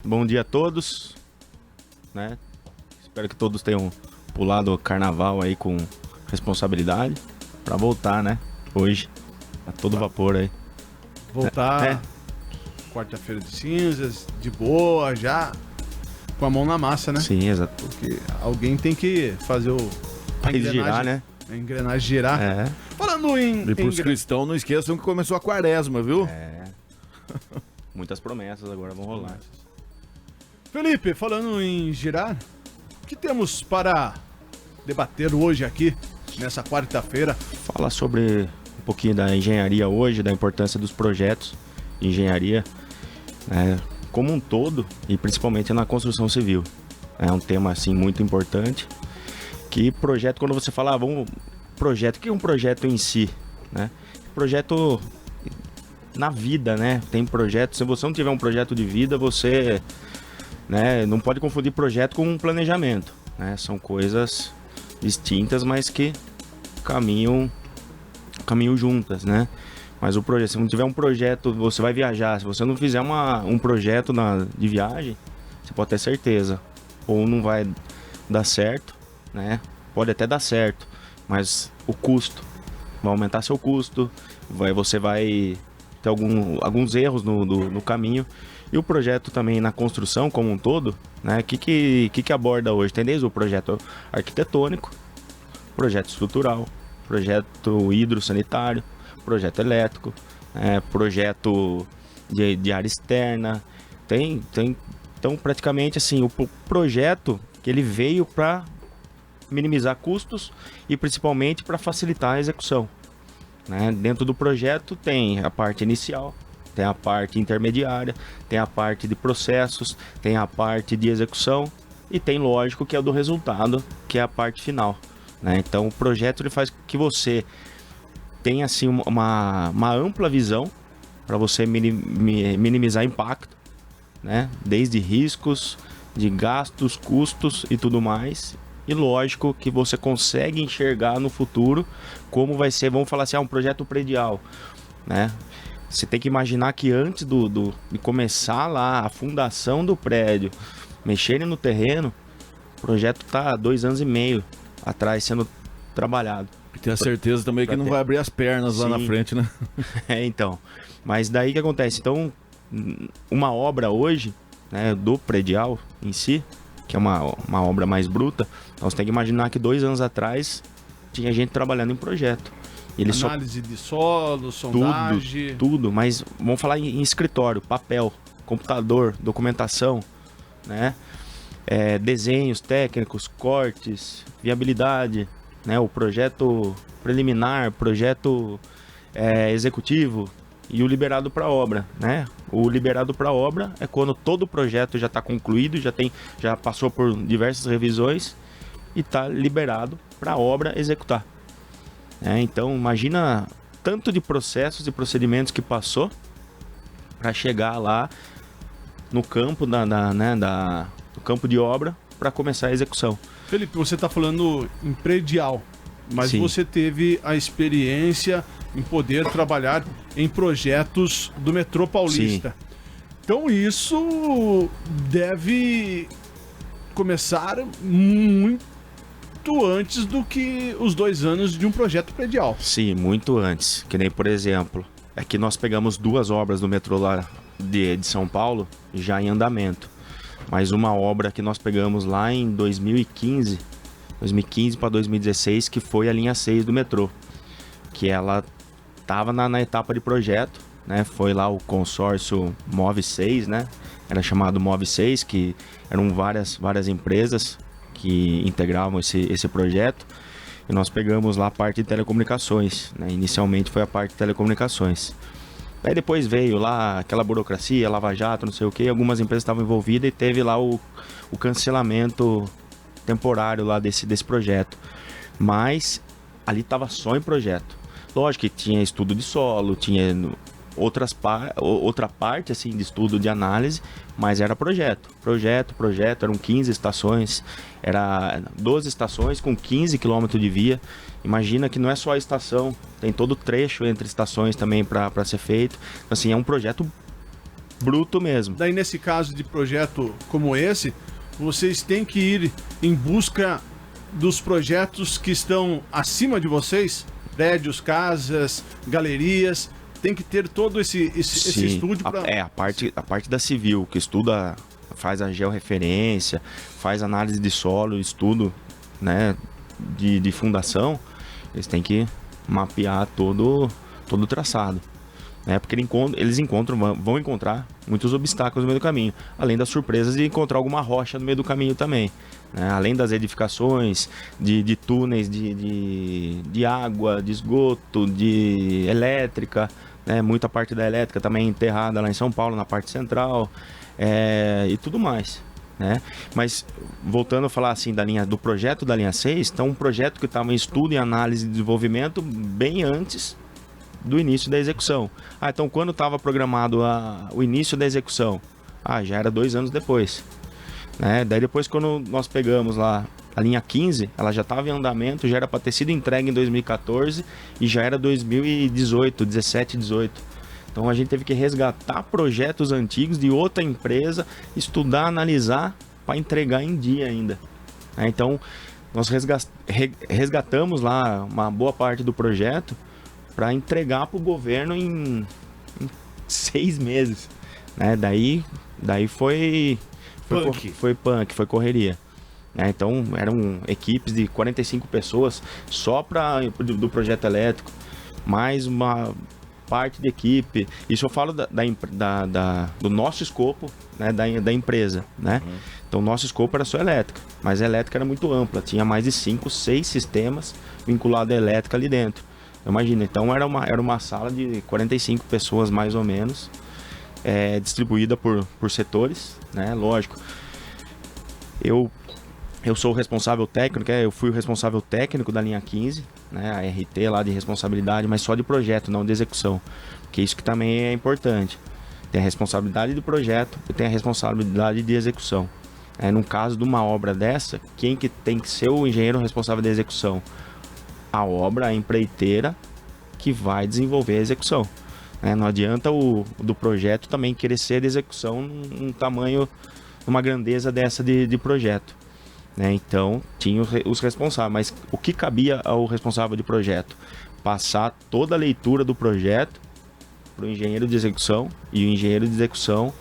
bom dia a todos, né? Espero que todos tenham pulado o carnaval aí com responsabilidade para voltar, né? Hoje, a todo vapor aí. Voltar quarta-feira de cinzas, de boa, já com a mão na massa, né? Sim, exato. Porque alguém tem que fazer País girar, né? A engrenagem girar. É. Falando E pros cristãos, não esqueçam que começou a quaresma, viu? É. Muitas promessas agora vão rolar. Felipe, falando em girar, o que temos para debater hoje aqui, nessa quarta-feira? Fala sobre um pouquinho da engenharia hoje, da importância dos projetos de engenharia, né, como um todo e principalmente na construção civil. É um tema assim muito importante. Que projeto, quando você fala, projeto, o que é um projeto em si, né? Projeto na vida, né? Tem projeto, se você não tiver um projeto de vida, você, né, não pode confundir projeto com um planejamento, né? São coisas distintas, mas que caminham juntas, né? Mas o projeto, se não tiver um projeto, você vai viajar. Se você não fizer um projeto de viagem, você pode ter certeza, ou não vai dar certo, né? Pode até dar certo, mas o custo vai aumentar seu custo, você vai ter alguns erros no caminho. E o projeto também na construção como um todo, né? Que aborda hoje? Tem desde o projeto arquitetônico, projeto estrutural, projeto hidrossanitário, projeto elétrico, projeto de área externa. Então praticamente assim, o projeto que ele veio para minimizar custos e principalmente para facilitar a execução, né? Dentro do projeto tem a parte inicial, tem a parte intermediária, tem a parte de processos, tem a parte de execução e tem, lógico, que é o do resultado, que é a parte final, né? Então o projeto ele faz que você tenha assim uma ampla visão para você minimizar impacto, né? Desde riscos, de gastos, custos e tudo mais. E lógico que você consegue enxergar no futuro como vai ser, vamos falar assim, um projeto predial, né? Você tem que imaginar que antes de começar lá a fundação do prédio, mexerem no terreno, o projeto está 2 anos e meio atrás sendo trabalhado. E tem a certeza também que não vai abrir as pernas lá na frente, né? Então. Mas daí que acontece? Então, uma obra hoje, né, do predial em si, que é uma obra mais bruta, nós temos que imaginar que 2 anos atrás tinha gente trabalhando em projeto. Análise de solo, sondagem... Tudo, mas vamos falar em escritório, papel, computador, documentação, né? Desenhos técnicos, cortes, viabilidade, né? O projeto preliminar, projeto executivo e o liberado para obra, né? O liberado para obra é quando todo o projeto já está concluído, já passou por diversas revisões e está liberado para a obra executar. Então imagina tanto de processos e procedimentos que passou para chegar lá no campo no campo de obra para começar a execução. Felipe, você está falando em predial, mas Sim. Você teve a experiência em poder trabalhar em projetos do metrô paulista. Sim. Então isso deve começar muito antes do que os 2 anos de um projeto predial. Sim, muito antes. Que nem, por exemplo, que nós pegamos 2 obras do metrô lá de São Paulo já em andamento. Mas uma obra que nós pegamos lá em 2015 para 2016, que foi a linha 6 do metrô. Que ela estava na etapa de projeto, né? Foi lá o consórcio Move 6, né? Era chamado Move 6, que eram várias empresas que integravam esse projeto. E nós pegamos lá a parte de telecomunicações, né? Inicialmente foi a parte de telecomunicações. Aí depois veio lá aquela burocracia, Lava Jato, não sei o que, algumas empresas estavam envolvidas e teve lá o cancelamento temporário lá desse projeto. Mas ali estava só em projeto. Lógico que tinha estudo de solo, tinha outra parte assim, de estudo de análise, mas era projeto, eram 15 estações, era 12 estações com 15 km de via. Imagina que não é só a estação, tem todo o trecho entre estações também para ser feito. Assim, é um projeto bruto mesmo. Daí, nesse caso de projeto como esse, vocês têm que ir em busca dos projetos que estão acima de vocês? Prédios, casas, galerias. Tem que ter todo esse estudo para... A parte da civil, que estuda, faz a georreferência, faz análise de solo, estudo, né, de fundação, eles têm que mapear todo o traçado. Né, porque eles vão encontrar muitos obstáculos no meio do caminho, além das surpresas de encontrar alguma rocha no meio do caminho também. Né, além das edificações, de túneis de água, de esgoto, de elétrica, né, muita parte da elétrica também enterrada lá em São Paulo, na parte central, e tudo mais. Né? Mas voltando a falar assim do projeto da linha 6, então um projeto que estava em estudo, em análise e desenvolvimento bem antes do início da execução. Então quando estava programado o início da execução? Já era 2 anos depois. Né? Daí depois, quando nós pegamos lá a linha 15, ela já estava em andamento, já era para ter sido entregue em 2014 e já era 2018, 17, 18. Então a gente teve que resgatar projetos antigos de outra empresa, estudar, analisar para entregar em dia ainda. Então nós resgatamos lá uma boa parte do projeto para entregar para o governo em 6 meses. Né? Daí foi punk, foi correria. Então eram equipes de 45 pessoas só do projeto elétrico, mais uma parte de equipe. Isso eu falo do nosso escopo, né, da empresa. Né? Então o nosso escopo era só elétrica, mas a elétrica era muito ampla, tinha mais de 5, 6 sistemas vinculados à elétrica ali dentro. Imagina, então era uma sala de 45 pessoas mais ou menos, distribuída por setores, né? Lógico. Eu sou o responsável técnico, eu fui o responsável técnico da linha 15, né? A RT lá de responsabilidade, mas só de projeto, não de execução, porque isso que também é importante. Tem a responsabilidade do projeto e tem a responsabilidade de execução. No caso de uma obra dessa, quem que tem que ser o engenheiro responsável da execução? A obra, a empreiteira que vai desenvolver a execução. Não adianta do projeto também querer ser de execução num tamanho, numa grandeza dessa de projeto. Então tinha os responsáveis, mas o que cabia ao responsável de projeto? Passar toda a leitura do projeto para o engenheiro de execução e o engenheiro de execução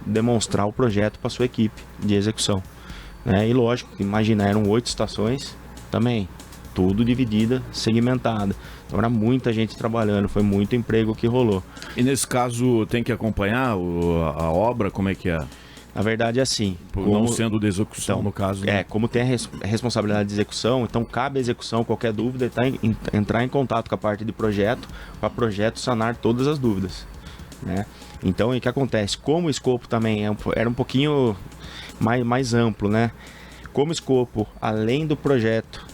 demonstrar o projeto para a sua equipe de execução. E lógico, imagina, eram 8 estações também, tudo dividida, segmentada. Então era muita gente trabalhando, foi muito emprego que rolou. E nesse caso tem que acompanhar a obra, como é que é? Na verdade é assim. Não sendo de execução, no caso. Né? Como tem a responsabilidade de execução, então cabe à execução, qualquer dúvida, entrar em contato com a parte de projeto, para projeto sanar todas as dúvidas. Né? Então o que acontece? Como o escopo também era um pouquinho mais amplo, né? Como o escopo, além do projeto,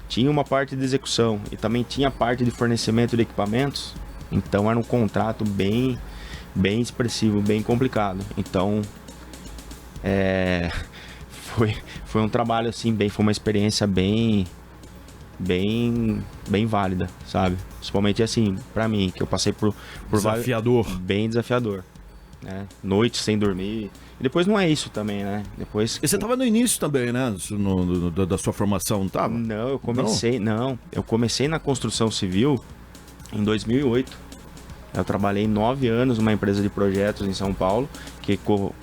tinha uma parte de execução e também tinha a parte de fornecimento de equipamentos, então era um contrato bem expressivo, bem complicado. Então foi um trabalho assim, foi uma experiência bem válida, sabe? Principalmente assim, pra mim, que eu passei por desafiador. Bem desafiador. Né? Noite sem dormir. E depois não é isso também, né? Depois... E você tava no início também, né? Da sua formação, não tava? Não, eu comecei na construção civil em 2008. Eu trabalhei 9 anos numa empresa de projetos em São Paulo, que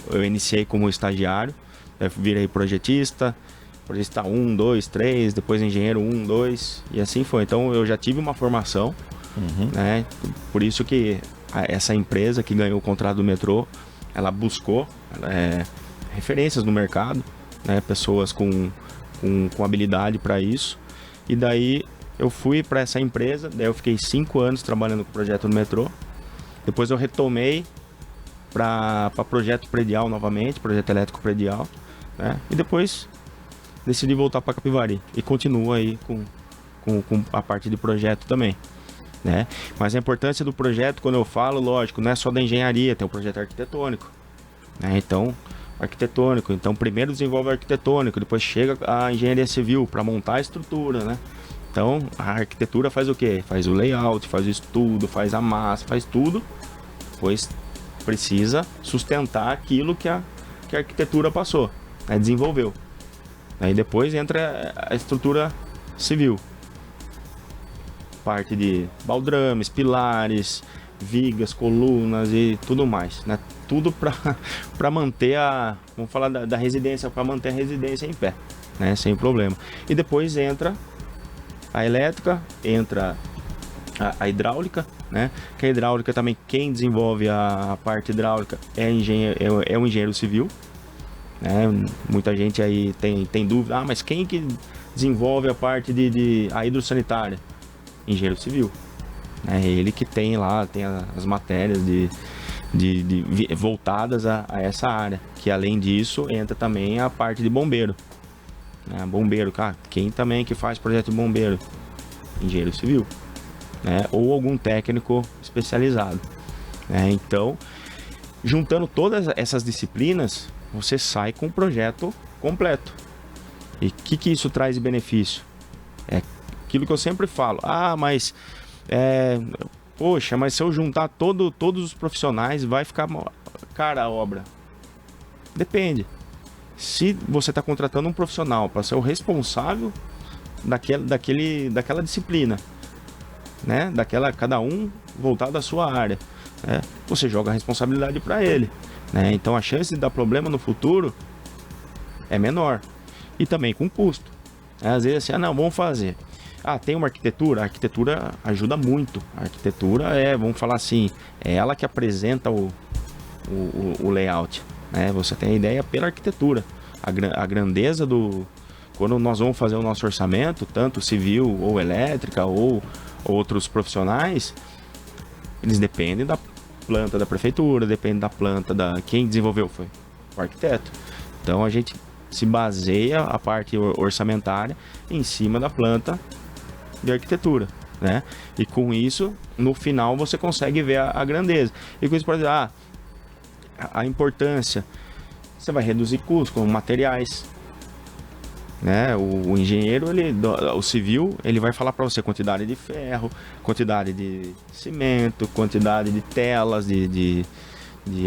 eu iniciei como estagiário, eu virei projetista 1, 2, 3, depois engenheiro 1, 2, e assim foi. Então eu já tive uma formação, né? Por isso que essa empresa que ganhou o contrato do metrô, ela buscou referências no mercado, né? Pessoas com habilidade para isso, e daí eu fui para essa empresa, daí eu fiquei 5 anos trabalhando com o projeto do metrô. Depois eu retomei para projeto predial novamente, projeto elétrico predial, né? E depois decidi voltar para Capivari e continuo aí com a parte de projeto também, né? Mas a importância do projeto, quando eu falo, lógico, não é só da engenharia, tem o projeto arquitetônico, né? Então, arquitetônico, então primeiro desenvolve o arquitetônico, depois chega a engenharia civil para montar a estrutura, né? Então, a arquitetura faz o quê? Faz o layout, faz o estudo, faz a massa, faz tudo. Depois precisa sustentar aquilo que a arquitetura passou, né? Desenvolveu. Aí depois entra a estrutura civil. Parte de baldrames, pilares, vigas, colunas e tudo mais, né? Tudo para manter vamos falar da residência, para manter a residência em pé, né? Sem problema. E depois entra a elétrica, entra a hidráulica, né? Que a hidráulica também, quem desenvolve a parte hidráulica é o engenheiro civil, né? Muita gente aí tem dúvida, mas quem que desenvolve a parte a hidrossanitária? Engenheiro civil. É ele que tem lá, tem as matérias voltadas a essa área. Que além disso, entra também a parte de bombeiro. Bombeiro, cara, quem também que faz projeto de bombeiro? Engenheiro civil. Ou algum técnico especializado. Então, juntando todas essas disciplinas, você sai com um projeto completo. E o que isso traz de benefício? É aquilo que eu sempre falo. Mas poxa, mas se eu juntar todos os profissionais, vai ficar cara a obra. Depende. Se você está contratando um profissional para ser o responsável daquela disciplina, né? Cada um voltado à sua área, né? Você joga a responsabilidade para ele, né? Então a chance de dar problema no futuro é menor. E também com custo. Às vezes assim, não, vamos fazer. Tem uma arquitetura? A arquitetura ajuda muito. A arquitetura vamos falar assim, é ela que apresenta o layout, né? Você tem a ideia pela arquitetura. A grandeza quando nós vamos fazer o nosso orçamento, tanto civil ou elétrica ou outros profissionais, eles dependem da planta da prefeitura, dependem da planta quem desenvolveu foi o arquiteto. Então a gente se baseia a parte orçamentária em cima da planta de arquitetura, né? E com isso, no final, você consegue ver a grandeza. E com isso pode dizer, a importância, você vai reduzir custos com materiais, né? O engenheiro, o civil, ele vai falar para você quantidade de ferro, quantidade de cimento, quantidade de telas, de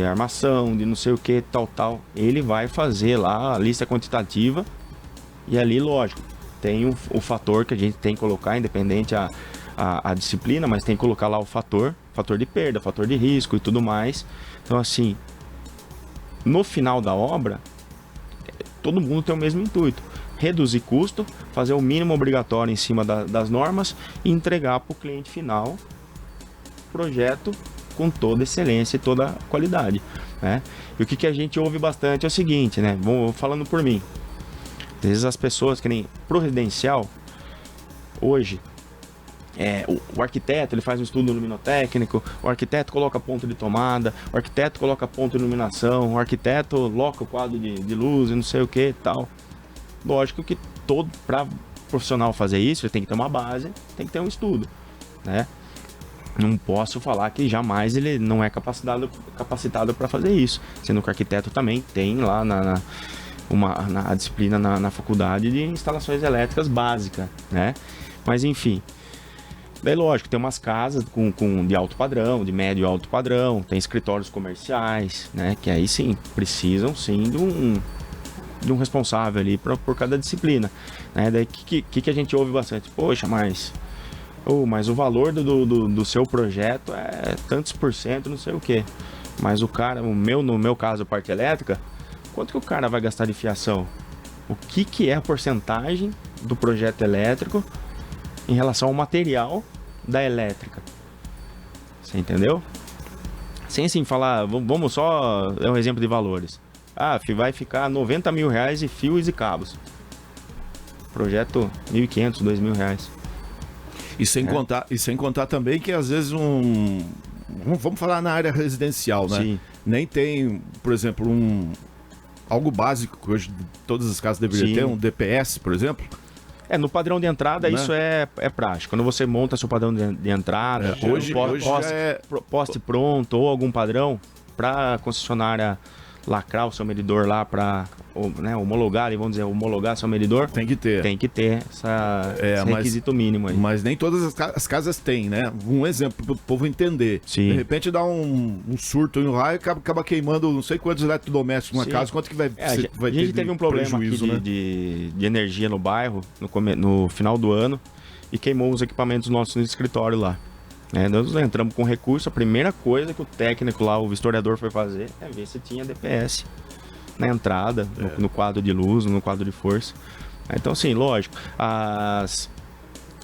armação, de não sei o que, tal. Ele vai fazer lá a lista quantitativa e ali, lógico, tem o fator que a gente tem que colocar, independente a disciplina, mas tem que colocar lá o fator de perda, fator de risco e tudo mais. Então, assim, no final da obra, todo mundo tem o mesmo intuito: reduzir custo, fazer o mínimo obrigatório em cima das normas e entregar para o cliente final o projeto com toda excelência e toda qualidade, né? E o que a gente ouve bastante é o seguinte, né? Vou falando por mim. Às vezes as pessoas que nem pro residencial, hoje, o arquiteto ele faz um estudo luminotécnico, o arquiteto coloca ponto de tomada, o arquiteto coloca ponto de iluminação, o arquiteto loca o quadro de luz e não sei o que e tal. Lógico que para profissional fazer isso, ele tem que ter uma base, tem que ter um estudo, né? Não posso falar que jamais ele não é capacitado para fazer isso, sendo que o arquiteto também tem lá na disciplina na faculdade de instalações elétricas básicas, né? Mas enfim, daí lógico, tem umas casas de alto padrão, de médio e alto padrão, tem escritórios comerciais, né? Que aí sim, precisam sim de um responsável ali por cada disciplina, né? Daí que a gente ouve bastante, poxa, mas o valor do seu projeto é tantos por cento, não sei o que. Mas no meu caso, a parte elétrica, quanto que o cara vai gastar de fiação? O que é a porcentagem do projeto elétrico em relação ao material da elétrica? Você entendeu? Sem assim falar, vamos só um exemplo de valores. Vai ficar R$90 mil de fios e cabos. Projeto R$1.500, R$2.000. E sem contar também que às vezes vamos falar na área residencial, né? Sim. Nem tem, por exemplo, algo básico que hoje todas as casas deveriam ter, um DPS, por exemplo. No padrão de entrada, né? Isso é prático. Quando você monta seu padrão de entrada, hoje poste pronto ou algum padrão para concessionária lacrar o seu medidor lá para, né, homologar, vamos dizer, homologar seu medidor. Tem que ter. Tem que ter esse requisito mínimo aí. Mas nem todas as casas têm, né? Um exemplo para o povo entender. Sim. De repente dá um surto em um raio e acaba queimando não sei quantos eletrodomésticos numa casa. Quanto que vai ter? A gente teve um problema aqui né? de energia no bairro no final do ano e queimou os equipamentos nossos no escritório lá. Nós entramos com recurso, a primeira coisa que o técnico lá, o vistoriador, foi fazer é ver se tinha DPS na entrada, no quadro de luz, no quadro de força. Então, assim, lógico, as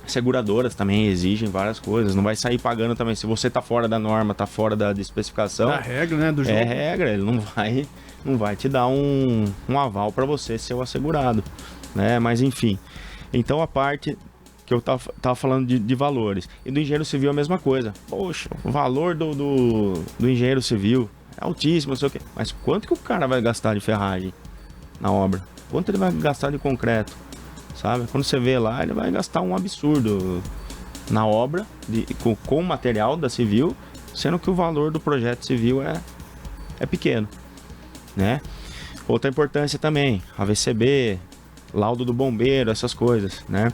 seguradoras também exigem várias coisas, não vai sair pagando também. Se você tá fora da norma, tá fora da especificação... Da regra, né, do jogo. É regra, ele não vai te dar um aval para você ser o assegurado, né? Mas, enfim, então a parte... que eu tava falando de valores. E do engenheiro civil a mesma coisa. Poxa, o valor do engenheiro civil é altíssimo, não sei o quê. Mas quanto que o cara vai gastar de ferragem na obra? Quanto ele vai gastar de concreto? Sabe? Quando você vê lá, ele vai gastar um absurdo na obra, com o material da civil, sendo que o valor do projeto civil é pequeno, né? Outra importância também, AVCB, laudo do bombeiro, essas coisas, né?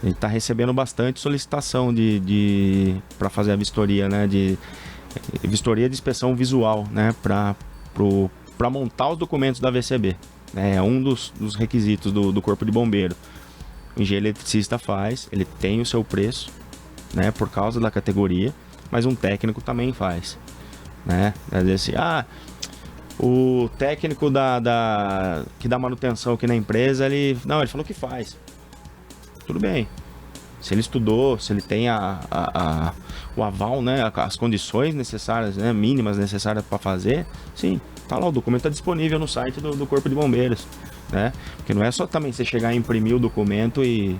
A gente está recebendo bastante solicitação para fazer a vistoria, né? Vistoria de inspeção visual, né? Para montar os documentos da VCB. É um dos requisitos do Corpo de Bombeiro. O engenheiro eletricista faz, ele tem o seu preço, né? Por causa da categoria, mas um técnico também faz, né? Às vezes assim, o técnico que dá manutenção aqui na empresa, ele falou que faz. Tudo bem. Se ele estudou, se ele tem o aval, né, as condições necessárias, né, mínimas necessárias para fazer, sim, tá lá, o documento está disponível no site do Corpo de Bombeiros, né? Porque não é só também você chegar e imprimir o documento e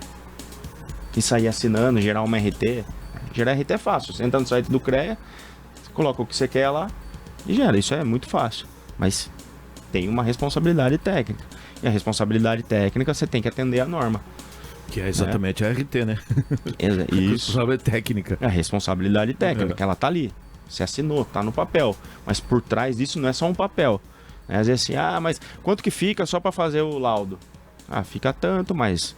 sair assinando, gerar uma RT. Gerar RT é fácil, você entra no site do CREA, você coloca o que você quer lá e gera. Isso é muito fácil, mas tem uma responsabilidade técnica. E a responsabilidade técnica você tem que atender a norma. Que é exatamente a RT, né? Isso. A técnica. É a responsabilidade técnica, ela tá ali. Você assinou, tá no papel. Mas por trás disso não é só um papel. Às vezes assim, mas quanto que fica só para fazer o laudo? Fica tanto, mas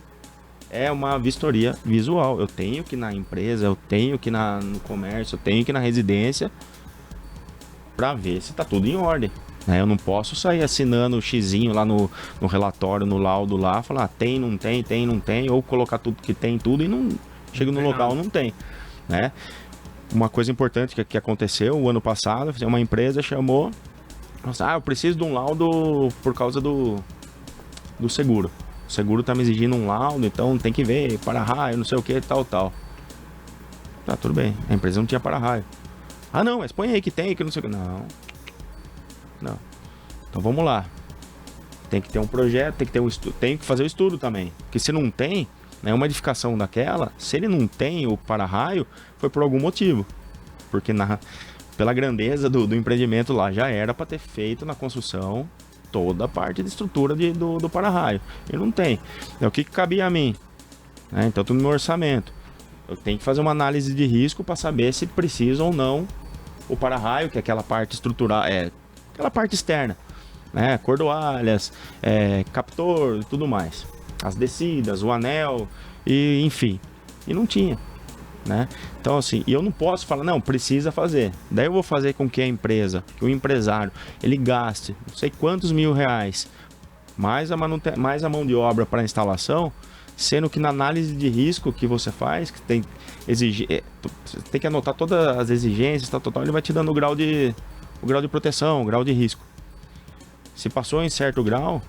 é uma vistoria visual. Eu tenho que ir na empresa, eu tenho que ir no comércio, eu tenho que ir na residência para ver se tá tudo em ordem. Eu não posso sair assinando o xizinho lá no relatório, no laudo lá, falar tem, não tem, ou colocar tudo que tem tudo e não chega no local, não tem, né? Uma coisa importante que aconteceu o ano passado, uma empresa chamou, eu preciso de um laudo por causa do seguro. O seguro tá me exigindo um laudo, então tem que ver para-raio, não sei o que, tal. Tá, tudo bem, a empresa não tinha para-raio. Não, mas põe aí que tem, que não sei o que. Não. Então vamos lá. Tem que ter um projeto, tem que ter um estudo, tem que fazer o estudo também. Porque se não tem, né, uma edificação daquela, se ele não tem o para-raio, foi por algum motivo. Porque pela grandeza do empreendimento lá, já era para ter feito na construção toda a parte de estrutura do para-raio. E não tem. O que cabia a mim? Então tudo no meu orçamento. Eu tenho que fazer uma análise de risco para saber se precisa ou não o para-raio, que é aquela parte estrutural, aquela parte externa, né? Cordoalhas, captor e tudo mais. As descidas, o anel, e enfim. E não tinha, né? Então assim, e eu não posso falar, não, precisa fazer. Daí eu vou fazer com que a empresa, que o empresário, ele gaste não sei quantos R$1.000, mais a mão de obra para instalação, sendo que na análise de risco que você faz, que tem tem que anotar todas as exigências, tal, ele vai te dando o grau de proteção, o grau de risco. Se passou em certo grau,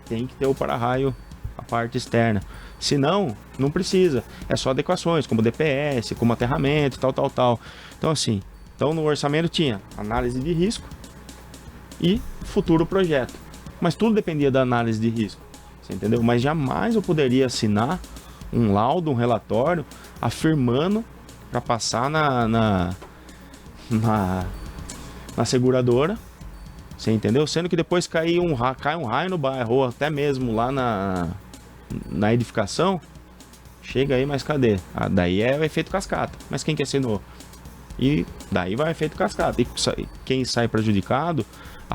tem que ter o para-raio, a parte externa. Se não, não precisa. É só adequações, como DPS, como aterramento, tal. Então assim, no orçamento tinha análise de risco e futuro projeto. Mas tudo dependia da análise de risco, você entendeu? Mas jamais eu poderia assinar um laudo, um relatório, afirmando para passar na seguradora, você entendeu? Sendo que depois cai um raio no bairro, ou até mesmo lá na edificação, chega aí, mas cadê? Daí é o efeito cascata. Mas quem que assinou? E daí vai o efeito cascata. E quem sai prejudicado,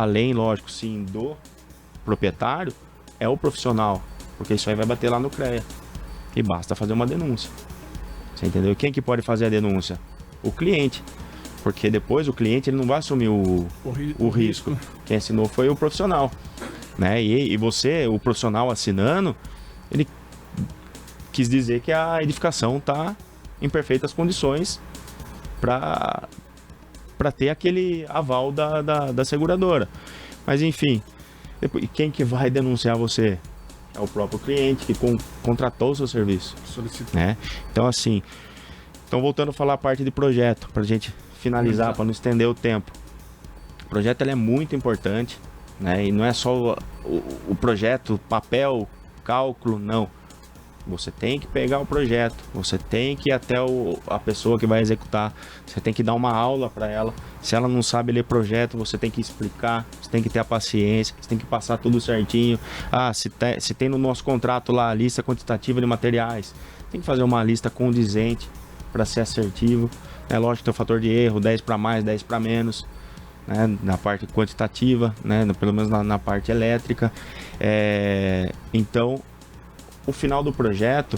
além, lógico, sim, do proprietário, é o profissional, porque isso aí vai bater lá no CREA. E basta fazer uma denúncia. Você entendeu? Quem que pode fazer a denúncia? O cliente. Porque depois o cliente ele não vai assumir o risco. Quem assinou foi o profissional. Né? E você, o profissional assinando, ele quis dizer que a edificação está em perfeitas condições para ter aquele aval da seguradora. Mas enfim, quem que vai denunciar você? É o próprio cliente que contratou o seu serviço. Né? Então assim, voltando a falar a parte de projeto, para a gente finalizar, para não estender o tempo. O projeto ele é muito importante, né? E não é só o projeto, papel, cálculo, não. Você tem que pegar o projeto, você tem que ir até a pessoa que vai executar, você tem que dar uma aula para ela. Se ela não sabe ler projeto, você tem que explicar, você tem que ter a paciência, você tem que passar tudo certinho. Se tem no nosso contrato lá a lista quantitativa de materiais, tem que fazer uma lista condizente para ser assertivo. É lógico que tem o fator de erro, 10 para mais, 10 para menos, né? Na parte quantitativa, né? Pelo menos na parte elétrica. Então, o final do projeto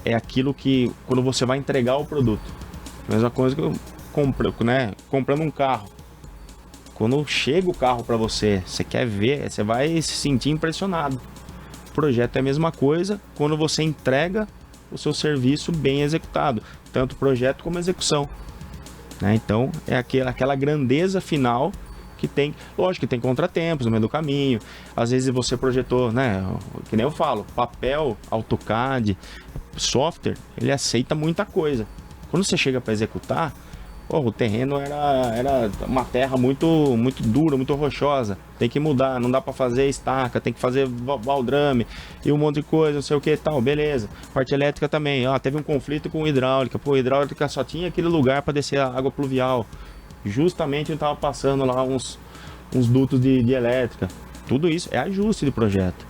é aquilo que, quando você vai entregar o produto, a mesma coisa que eu comprando um carro. Quando chega o carro para você, você quer ver, você vai se sentir impressionado. O projeto é a mesma coisa quando você entrega o seu serviço bem executado, tanto projeto como execução, né? Então é aquela grandeza final que tem, lógico que tem contratempos no meio do caminho, às vezes você projetou, né, que nem eu falo, papel, AutoCAD, software, ele aceita muita coisa. Quando você chega para executar, o terreno era uma terra muito dura, muito rochosa. Tem que mudar, não dá para fazer estaca, tem que fazer baldrame e um monte de coisa, não sei o que e tal, beleza. Parte elétrica também, teve um conflito com hidráulica. Hidráulica só tinha aquele lugar para descer a água pluvial. Justamente eu estava passando lá uns dutos de elétrica. Tudo isso é ajuste de projeto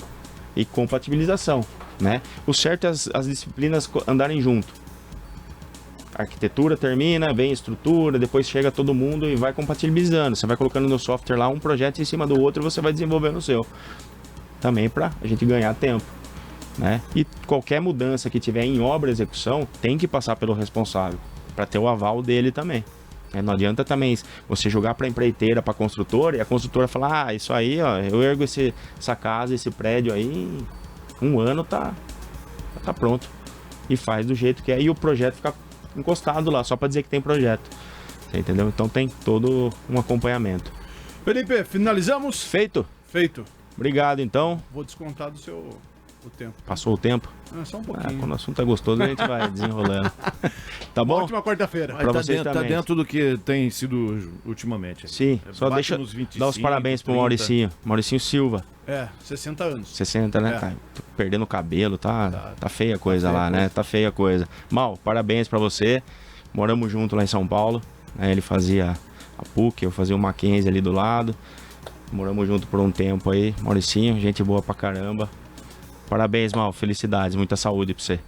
e compatibilização, né? O certo é as disciplinas andarem junto. A arquitetura termina, vem a estrutura, depois chega todo mundo e vai compatibilizando. Você vai colocando no software lá um projeto em cima do outro e você vai desenvolvendo o seu. Também para a gente ganhar tempo, né? E qualquer mudança que tiver em obra e execução tem que passar pelo responsável, para ter o aval dele também. Não adianta também você jogar para a empreiteira, para a construtora, e a construtora falar, isso aí, eu ergo essa casa, esse prédio aí, um ano tá pronto. E faz do jeito que é, e o projeto fica encostado lá, só para dizer que tem projeto. Você entendeu? Então tem todo um acompanhamento. Felipe, finalizamos? Feito. Obrigado, então. Vou descontar do seu tempo. Passou o tempo? Só um pouquinho. Quando o assunto é gostoso, a gente vai desenrolando. Tá bom? Ótima quarta-feira. Tá dentro do que tem sido ultimamente. Sim, só deixa dar os parabéns pro Mauricinho. Mauricinho Silva. 60 anos. 60, né? Tá perdendo o cabelo, tá feia a coisa lá, né? Tá feia a coisa. Mal, parabéns pra você. Moramos junto lá em São Paulo. Ele fazia a PUC, eu fazia o Mackenzie ali do lado. Moramos junto por um tempo aí. Mauricinho, gente boa pra caramba. Parabéns, Mal. Felicidades. Muita saúde pra você.